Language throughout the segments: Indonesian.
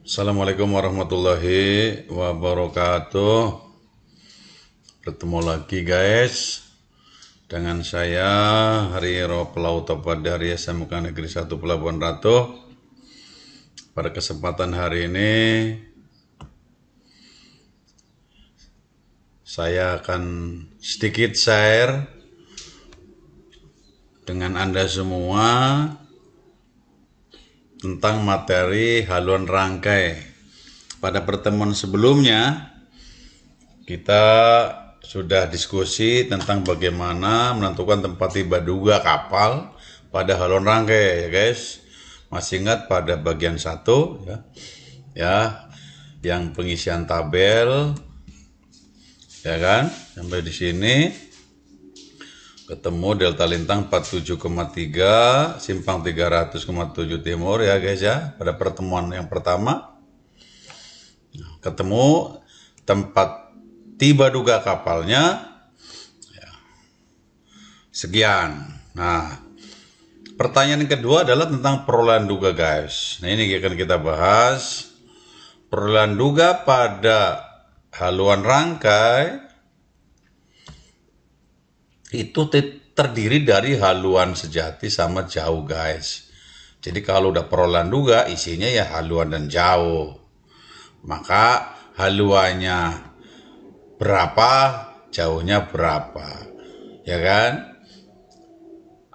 Assalamualaikum warahmatullahi wabarakatuh. Bertemu lagi guys dengan saya Hariro Pelaut dari SMK Negeri 1 Pelabuhan Ratu. Pada kesempatan hari ini saya akan sedikit share dengan Anda semua tentang materi haluan rangkai. Pada pertemuan sebelumnya kita sudah diskusi tentang bagaimana menentukan tempat tiba duga kapal pada haluan rangkai ya guys. Masih ingat pada bagian 1 ya yang pengisian tabel ya kan, sampai di sini ketemu delta lintang 47,3 simpang 300,7 timur ya guys ya. Pada pertemuan yang pertama ketemu tempat tiba duga kapalnya ya, sekian. Nah, pertanyaan yang kedua adalah tentang perolehan duga guys. Nah, ini akan kita bahas. Perolehan duga pada haluan rangkai itu terdiri dari haluan sejati sama jauh guys. Jadi kalau udah perolehan duga isinya ya haluan dan jauh. Maka haluannya berapa, jauhnya berapa. Ya kan?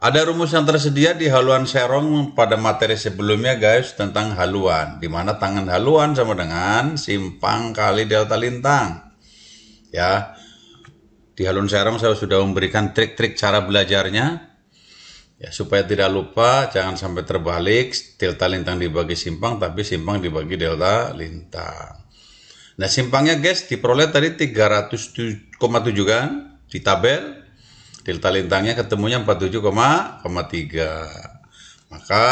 Ada rumus yang tersedia di haluan serong pada materi sebelumnya guys tentang haluan. Dimana tangan haluan sama dengan simpang kali delta lintang. Ya. Di haluan serong saya sudah memberikan trik-trik cara belajarnya. Ya, supaya tidak lupa, jangan sampai terbalik, delta lintang dibagi simpang, tapi simpang dibagi delta lintang. Nah, simpangnya guys, diperoleh tadi 300,7 kan, di tabel. Delta lintangnya ketemunya 47,3. Maka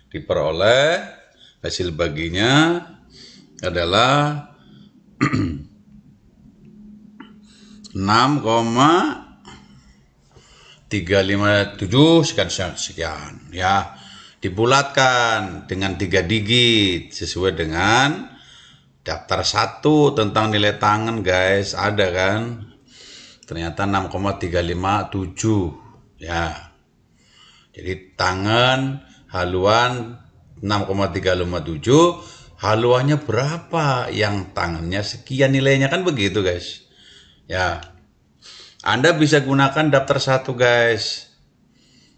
diperoleh hasil baginya adalah 6,357 sekian ya. Dibulatkan dengan 3 digit sesuai dengan daftar 1 tentang nilai tangan guys, ada kan? Ternyata 6,357 ya. Jadi tangan haluan 6,357, haluannya berapa? Yang tangannya sekian nilainya, kan begitu guys. Ya, Anda bisa gunakan daftar 1 guys.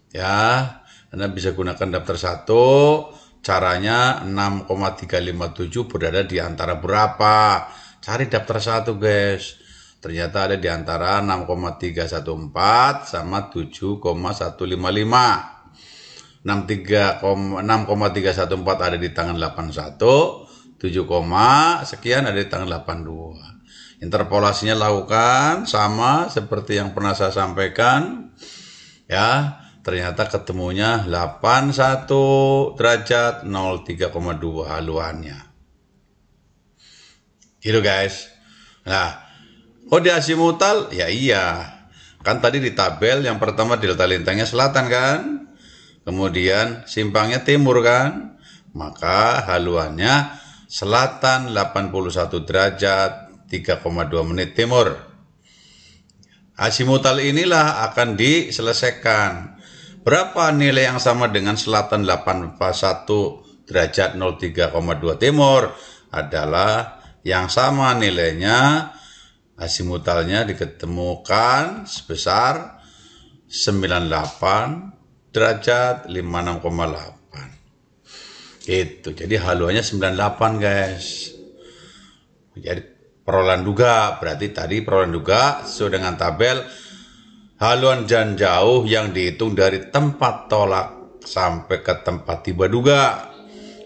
Ya, Anda bisa gunakan daftar 1. Caranya 6,357 berada di antara berapa? Cari daftar 1 guys. Ternyata ada di antara 6,314 sama 7,155. 6,314 ada di tangan 81, 7, sekian ada di tangan 82. Interpolasinya lakukan sama seperti yang pernah saya sampaikan ya. Ternyata ketemunya 81 derajat 03,2 haluannya gitu guys. Nah, kode asimutal ya iya kan, tadi di tabel yang pertama delta lintangnya selatan kan, kemudian simpangnya timur kan, maka haluannya selatan 81 derajat 3,2 menit timur. Asimutal inilah akan diselesaikan. Berapa nilai yang sama dengan selatan 81 derajat 03,2 timur? Adalah yang sama nilainya, asimutalnya diketemukan sebesar 98 derajat 56,8. Itu. Jadi haluannya 98 guys. Jadi perolehan duga, berarti tadi perolehan duga sesuai dengan tabel haluan dan jauh yang dihitung dari tempat tolak sampai ke tempat tiba duga.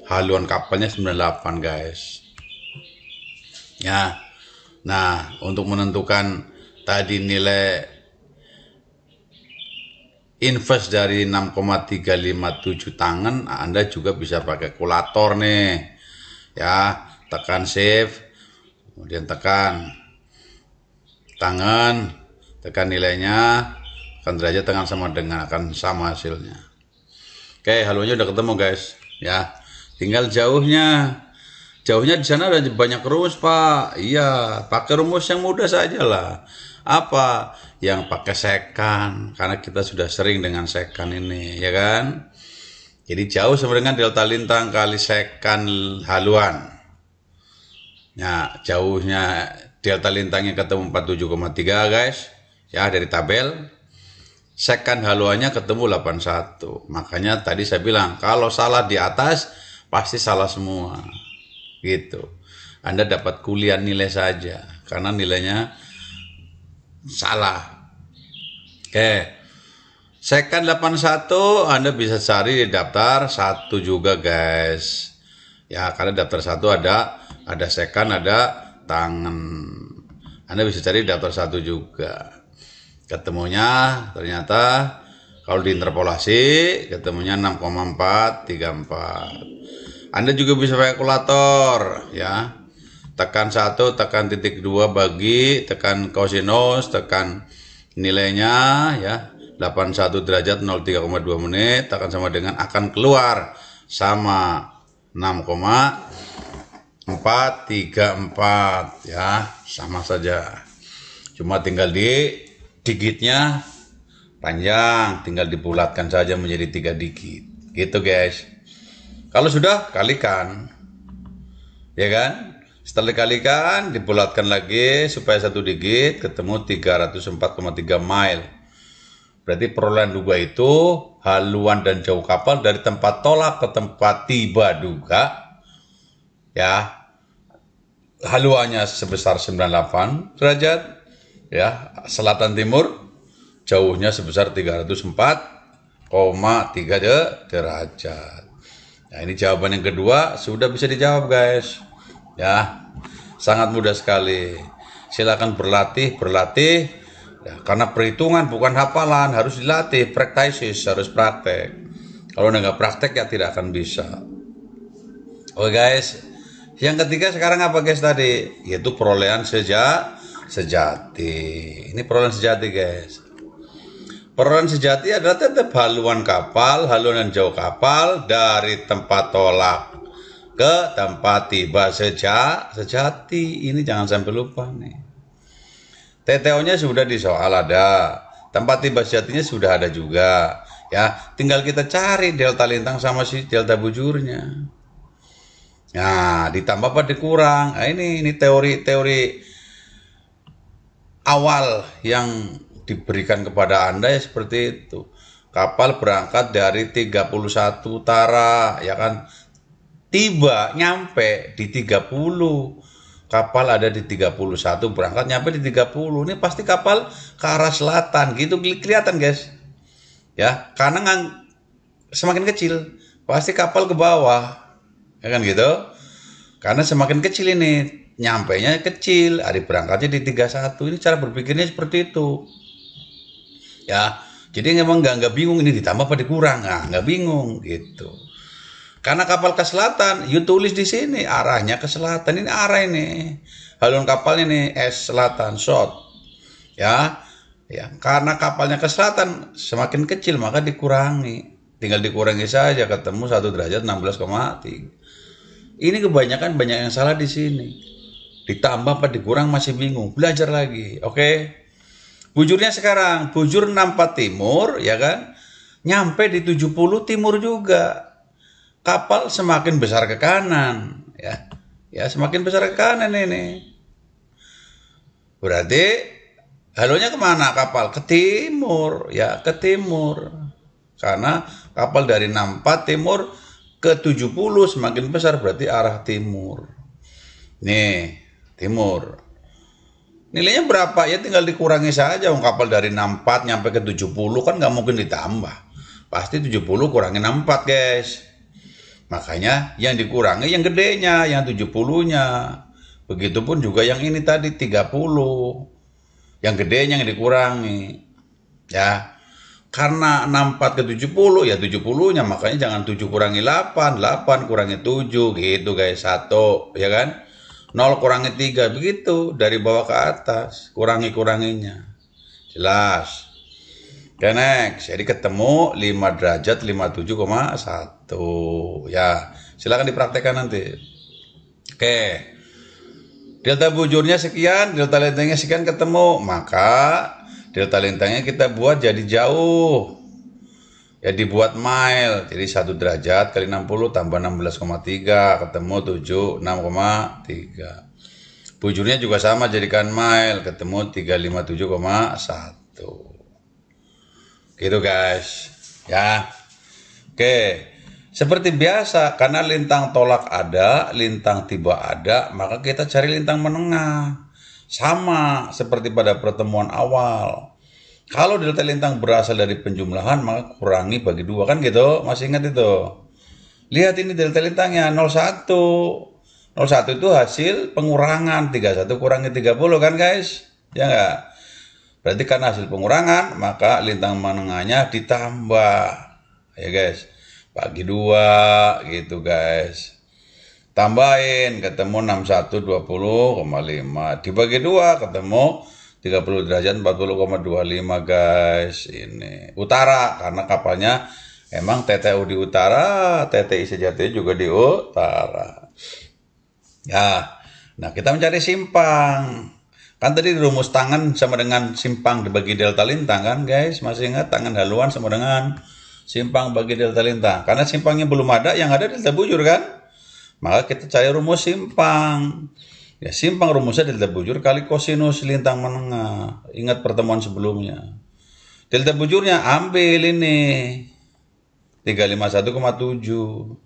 Haluan kapalnya 98 guys. Ya. Nah, untuk menentukan tadi nilai inverse dari 6,357 tangan, Anda juga bisa pakai kalkulator nih. Ya, tekan shift, kemudian tekan tangan, tekan nilainya, tekan derajat, tangan sama dengan, akan sama hasilnya. Oke, haluannya udah ketemu guys ya. Tinggal jauhnya. Jauhnya di sana ada banyak rumus, Pak. Iya, pakai rumus yang mudah saja lah. Apa? Yang pakai sekan, karena kita sudah sering dengan sekan ini, ya kan? Jadi jauh sama dengan delta lintang kali sekan haluan. Nah, jauhnya delta lintangnya ketemu 47,3 guys. Ya, dari tabel. Sekan haluannya ketemu 81. Makanya tadi saya bilang, kalau salah di atas, pasti salah semua. Gitu. Anda dapat kuliah nilai saja, karena nilainya salah. Oke. Sekan 81 Anda bisa cari di daftar 1 juga guys. Ya, karena daftar 1 ada sekan, ada tangan. Anda bisa cari daftar 1 juga. Ketemunya ternyata kalau diinterpolasi ketemunya 6,434. Anda juga bisa pakai kalkulator ya. Tekan 1, tekan titik 2 bagi, tekan kosinus, tekan nilainya ya. 81 derajat 03,2 menit akan sama dengan akan keluar sama 6,434 ya, sama saja. Cuma tinggal di digitnya panjang, tinggal dibulatkan saja menjadi 3 digit. Gitu guys. Kalau sudah kalikan. Ya kan? Setelah dikalikan dibulatkan lagi supaya 1 digit ketemu 304,3 mile. Berarti perolehan duga itu haluan dan jauh kapal dari tempat tolak ke tempat tiba duga ya, haluannya sebesar 98 derajat ya, selatan timur jauhnya sebesar 304,3 derajat. Nah, ini jawaban yang kedua sudah bisa dijawab guys ya, sangat mudah sekali. Silakan berlatih ya, karena perhitungan bukan hafalan, harus dilatih, practices, harus praktek. Kalau nggak praktek ya tidak akan bisa. Oke guys, yang ketiga sekarang apa guys tadi? Yaitu perolehan sejati. Ini perolehan sejati guys. Perolehan sejati adalah tetap haluan kapal, haluan jauh kapal dari tempat tolak ke tempat tiba sejati. Ini jangan sampai lupa nih. TTO-nya sudah di soal ada, tempat tiba sejatinya sudah ada juga, ya. Tinggal kita cari delta lintang sama si delta bujurnya. Nah, ditambah apa dikurang? Nah, ini teori awal yang diberikan kepada Anda ya seperti itu. Kapal berangkat dari 31 utara, ya kan? Tiba nyampe di 30. Kapal ada di 31, berangkat nyampe di 30. Ini pasti kapal ke arah selatan gitu, kelihatan guys. Ya, karena semakin kecil pasti kapal ke bawah. Ya kan gitu. Karena semakin kecil ini, nyampainya kecil, hari berangkatnya di 31. Ini cara berpikirnya seperti itu. Ya, jadi memang nggak bingung ini ditambah apa dikurang, nggak bingung gitu. Karena kapal ke selatan, you tulis di sini arahnya ke selatan. Ini arah ini, haluan kapal ini selatan, south. Ya, karena kapalnya ke selatan semakin kecil maka dikurangi. Tinggal dikurangi saja ketemu 1 derajat 16,3. Ini kebanyakan banyak yang salah di sini. Ditambah apa dikurang masih bingung, belajar lagi. Oke. Bujurnya sekarang, bujur 64 timur, ya kan? Nyampe di 70 timur juga. Kapal semakin besar ke kanan, ya. Ya, semakin besar ke kanan ini. Berarti haluannya kemana kapal? Ke timur, ya, ke timur. Karena kapal dari 64 timur ke 70 semakin besar, berarti arah timur. Nih, timur. Nilainya berapa? Ya tinggal dikurangi saja. Kapal dari 64 nyampe ke 70 kan nggak mungkin ditambah. Pasti 70 kurangi 64 guys. Makanya yang dikurangi yang gedenya, yang 70-nya. Begitupun juga yang ini tadi 30. Yang gedenya yang dikurangi. Ya. Karena 64 ke 70 ya 70-nya, makanya jangan 7 kurangi 8, 8 kurangi 7 gitu guys, 1, ya kan? 0 kurangi 3 begitu dari bawah ke atas, kuranginya. Jelas. Oke, next. Jadi ketemu 5 derajat 57,1. Ya, silakan dipraktekkan nanti. Oke, delta bujurnya sekian, delta lintangnya sekian ketemu, maka delta lintangnya kita buat jadi jauh. Ya dibuat mile, jadi 1 derajat kali 60 tambah 16,3 ketemu 76,3. Bujurnya juga sama, jadikan mile, ketemu 357,1. Gitu guys. Ya. Oke. Seperti biasa, karena lintang tolak ada, lintang tiba ada, maka kita cari lintang menengah. Sama seperti pada pertemuan awal. Kalau delta lintang berasal dari penjumlahan, maka kurangi bagi 2, kan gitu? Masih ingat itu? Lihat ini delta lintangnya 01. 01 itu hasil pengurangan, 31 kurangi 30 kan guys? Ya enggak? Berarti karena hasil pengurangan, maka lintang menengahnya ditambah. Ya guys, bagi 2 gitu guys. Tambahin, ketemu 61 20,5. Dibagi 2, ketemu 30 derajat 40,25 guys. Ini utara, karena kapalnya emang TTU di utara, TTI sejatinya juga di utara. Ya, nah kita mencari simpang. Kan tadi rumus tangan sama dengan simpang dibagi delta lintang kan guys. Masih ingat tangan haluan sama dengan simpang bagi delta lintang. Karena simpangnya belum ada, yang ada delta bujur kan. Maka kita cari rumus simpang. Ya, simpang rumusnya delta bujur kali kosinus lintang menengah. Ingat pertemuan sebelumnya. Delta bujurnya ambil ini 351,7.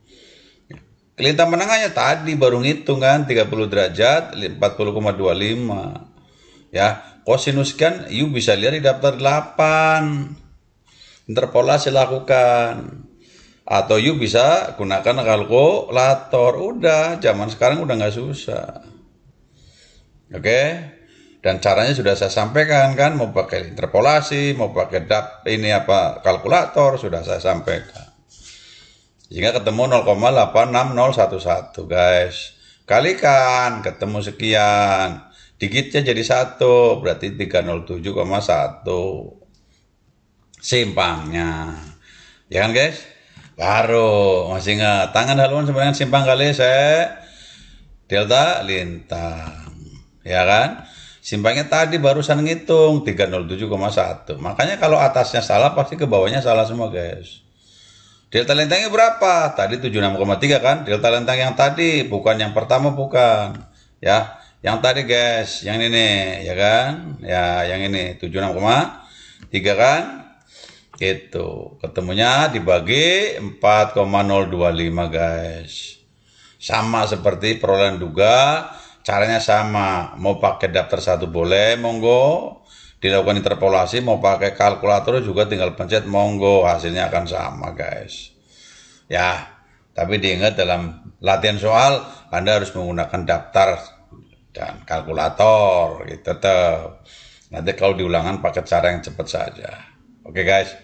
Lintang menengahnya tadi baru ngitung kan 30 derajat 40,25. Ya, kosinus kan you bisa lihat di daftar 8. Interpolasi lakukan. Atau you bisa gunakan kalkulator. Udah, zaman sekarang udah nggak susah. Oke, dan caranya sudah saya sampaikan kan, mau pakai interpolasi, mau pakai kalkulator sudah saya sampaikan. Sehingga ketemu 0,86011 guys. Kalikan ketemu sekian. Dikitnya jadi 1, berarti 307,1 simpangnya. Ya kan guys? Baru masih ingat tangan haluan sebenarnya simpang kali delta lintang. Ya kan? Simpangnya tadi barusan ngitung 307,1. Makanya kalau atasnya salah pasti ke bawahnya salah semua guys. Delta lintangnya berapa? Tadi 76,3 kan? Delta lintang yang tadi, bukan yang pertama, bukan. Ya, yang tadi guys, yang ini ya kan? Ya, yang ini 76,3 kan? Gitu. Ketemunya dibagi 4,025 guys. Sama seperti perolehan duga. Caranya sama, mau pakai daftar 1 boleh, monggo. Dilakukan interpolasi, mau pakai kalkulator juga tinggal pencet, monggo. Hasilnya akan sama guys. Ya, tapi diingat dalam latihan soal, Anda harus menggunakan daftar dan kalkulator. Gitu tetap. Nanti kalau diulangan pakai cara yang cepat saja. Oke guys.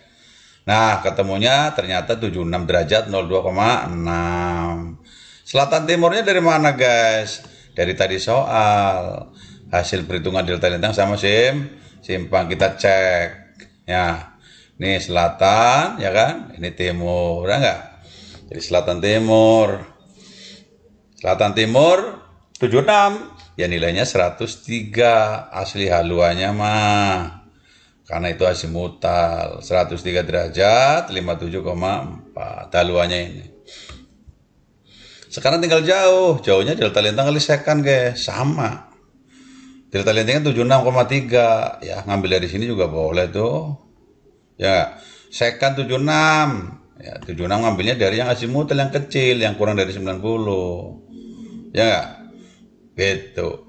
Nah, ketemunya ternyata 76 derajat 02,6. Selatan timurnya dari mana guys? Dari tadi soal hasil perhitungan delta lintang sama simpang kita cek ya, ini selatan ya kan, ini timur ya enggak, jadi selatan timur 76 ya, nilainya 103 asli haluannya mah, karena itu azimutal 103 derajat 57,4 haluannya ini. Sekarang tinggal jauhnya delta lintang kali sekan guys, sama. Delta lintangnya 76,3. Ya, ngambil dari sini juga boleh tuh. Ya, sekan 76. Ya, 76 ngambilnya dari yang azimutal yang kecil, yang kurang dari 90. Ya enggak? Gitu.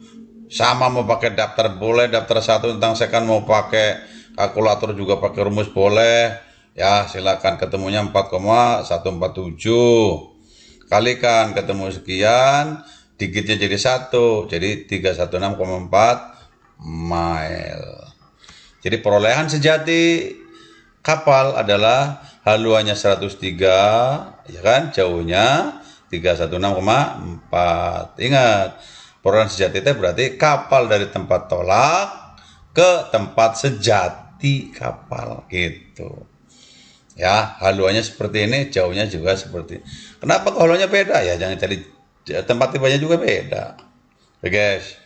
Sama mau pakai daftar boleh, daftar 1 tentang sekan, mau pakai kalkulator juga pakai rumus boleh. Ya, silakan. Ketemunya 4,147. Kalikan ketemu sekian, dikitnya jadi 1, jadi 316,4 mile. Jadi perolehan sejati kapal adalah haluannya 103, ya kan, jauhnya 316,4. Ingat, perolehan sejati itu berarti kapal dari tempat tolak ke tempat sejati kapal gitu. Ya, haluannya seperti ini, jauhnya juga seperti. Kenapa haluannya beda? Ya jangan cari tempat tibanya juga beda. Oke, guys.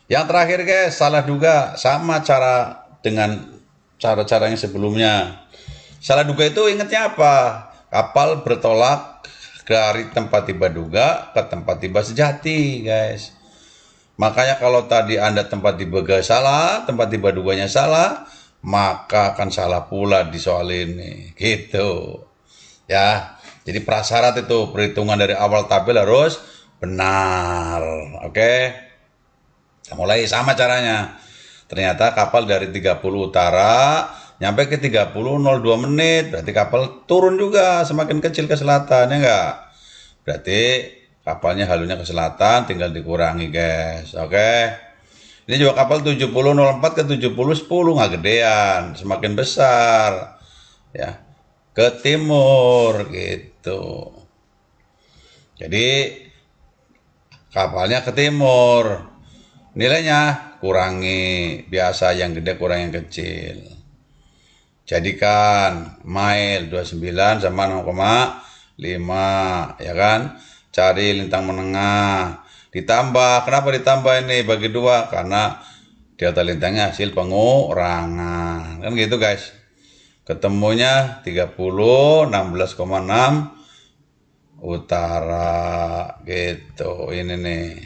Yang terakhir guys, salah duga sama cara dengan cara-cara yang sebelumnya. Salah duga itu ingatnya apa? Kapal bertolak dari tempat tiba duga ke tempat tiba sejati guys. Makanya kalau tadi Anda tempat tiba salah, tempat tiba duganya salah, maka akan salah pula di soal ini. Gitu. Ya, jadi prasyarat itu perhitungan dari awal tabel harus benar. Oke. Kita mulai sama caranya. Ternyata kapal dari 30 utara nyampe ke 30:02 menit. Berarti kapal turun juga, semakin kecil ke selatan, ya enggak? Berarti kapalnya halunya ke selatan, tinggal dikurangi guys. Oke. Ini juga kapal 70:04 ke 70:10, nggak gedean, semakin besar. Ya, ke timur gitu. Jadi kapalnya ke timur. Nilainya kurangi, biasa yang gede kurang yang kecil. Jadikan mile 29 sama 0,5, ya kan? Cari lintang menengah. Ditambah, kenapa ditambah ini bagi 2? Karena delta lintangnya hasil pengurangan. Kan gitu guys. Ketemunya 30, 16,6 utara gitu. Ini nih.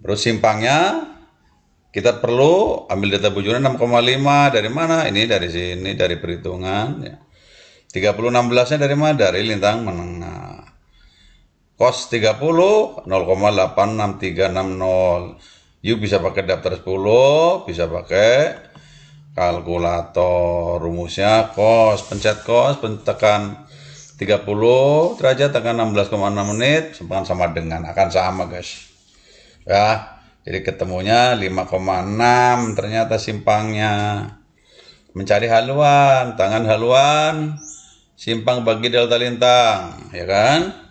Terus simpangnya kita perlu ambil data bujuran 6,5 dari mana? Ini dari sini, dari perhitungan ya. 30/16-nya dari mana? Dari lintang menengah. Cos 30 0,86360. You bisa pakai daftar 10, bisa pakai kalkulator. Rumusnya cos, pencet cos, tekan 30 derajat, tekan 16,6 menit, sama dengan akan sama guys. Ya, jadi ketemunya 5,6 ternyata simpangnya. Mencari haluan, tangan haluan, simpang bagi delta lintang, ya kan?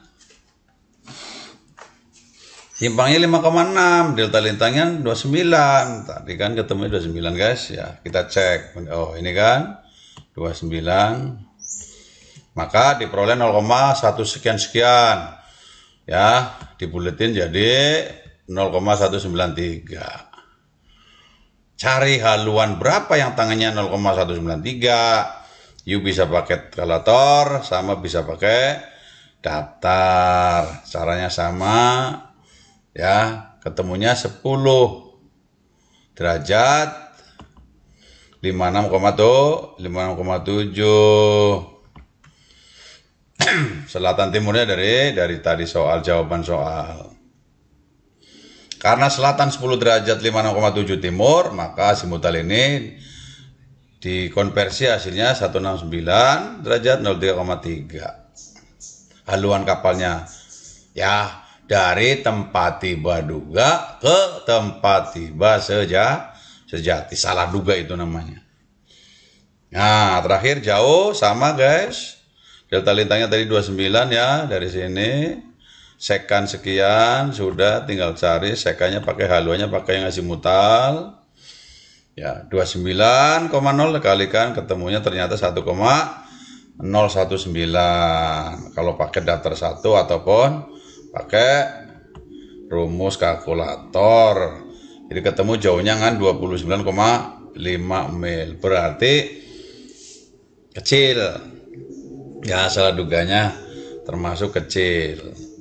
Simpangnya 5,6, delta lintangnya 29. Tadi kan ketemu 29 guys, ya. Kita cek. Oh, ini kan 29. Maka diperoleh 0,1 sekian-sekian. Ya, dibuletin jadi 0,193. Cari haluan berapa yang tangannya 0,193. You bisa pakai kalkulator, sama bisa pakai daftar. Caranya sama, ya. Ketemunya 10 derajat 56,7. Selatan timurnya dari tadi jawaban soal. Karena selatan 10 derajat 56,7 timur, maka azimutal ini dikonversi hasilnya 169 derajat 03,3. Haluan kapalnya ya dari tempat tiba duga ke tempat tiba sejati. Salah duga itu namanya. Nah, terakhir jauh sama guys. Delta lintangnya tadi 29 ya, dari sini. Sekan sekian, sudah tinggal cari sekannya pakai haluannya pakai yang azimutal. Ya, 29,0 dikalikan ketemunya ternyata 1,019. Kalau pakai daftar 1 ataupun pakai rumus kalkulator. Jadi ketemu jauhnya kan 29,5 mil. Berarti kecil. Ya, salah duganya termasuk kecil.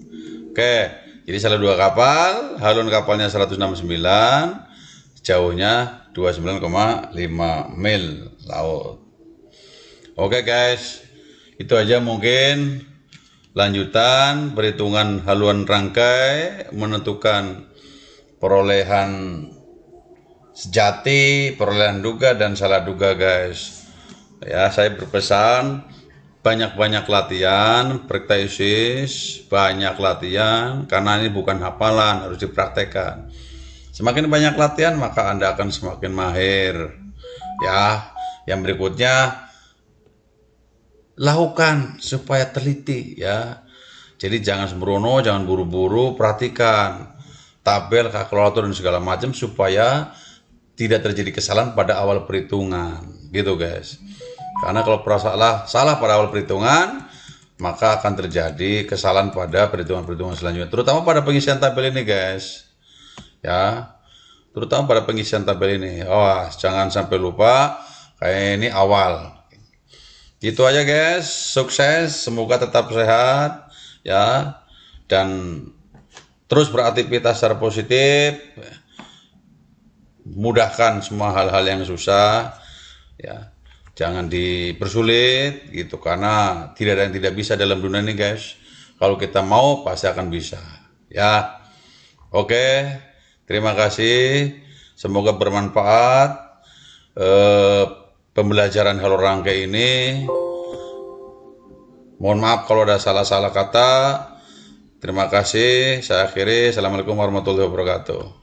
Oke, jadi salah 2 kapal, haluan kapalnya 169, jauhnya 29,5 mil laut. Oke guys, itu aja mungkin lanjutan perhitungan haluan rangkai, menentukan perolehan sejati, perolehan duga dan salah duga guys. Ya, saya berpesan banyak-banyak latihan, praktesis, banyak latihan, karena ini bukan hafalan, harus dipraktekkan. Semakin banyak latihan, maka Anda akan semakin mahir. Ya, yang berikutnya, lakukan supaya teliti ya. Jadi jangan sembrono, jangan buru-buru, perhatikan tabel, kalkulator dan segala macam supaya tidak terjadi kesalahan pada awal perhitungan, gitu guys. Karena kalau salah pada awal perhitungan, maka akan terjadi kesalahan pada perhitungan-perhitungan selanjutnya, terutama pada pengisian tabel ini guys. Ya, terutama pada pengisian tabel ini. Awas, jangan sampai lupa, kayak ini awal. Gitu aja guys, sukses, semoga tetap sehat ya, dan terus beraktivitas secara positif, mudahkan semua hal-hal yang susah ya. Jangan dipersulit gitu, karena tidak ada yang tidak bisa dalam dunia ini guys. Kalau kita mau pasti akan bisa ya. Oke, terima kasih, semoga bermanfaat pembelajaran halo rangkai ini. Mohon maaf kalau ada salah-salah kata. Terima kasih, saya akhiri. Assalamualaikum warahmatullahi wabarakatuh.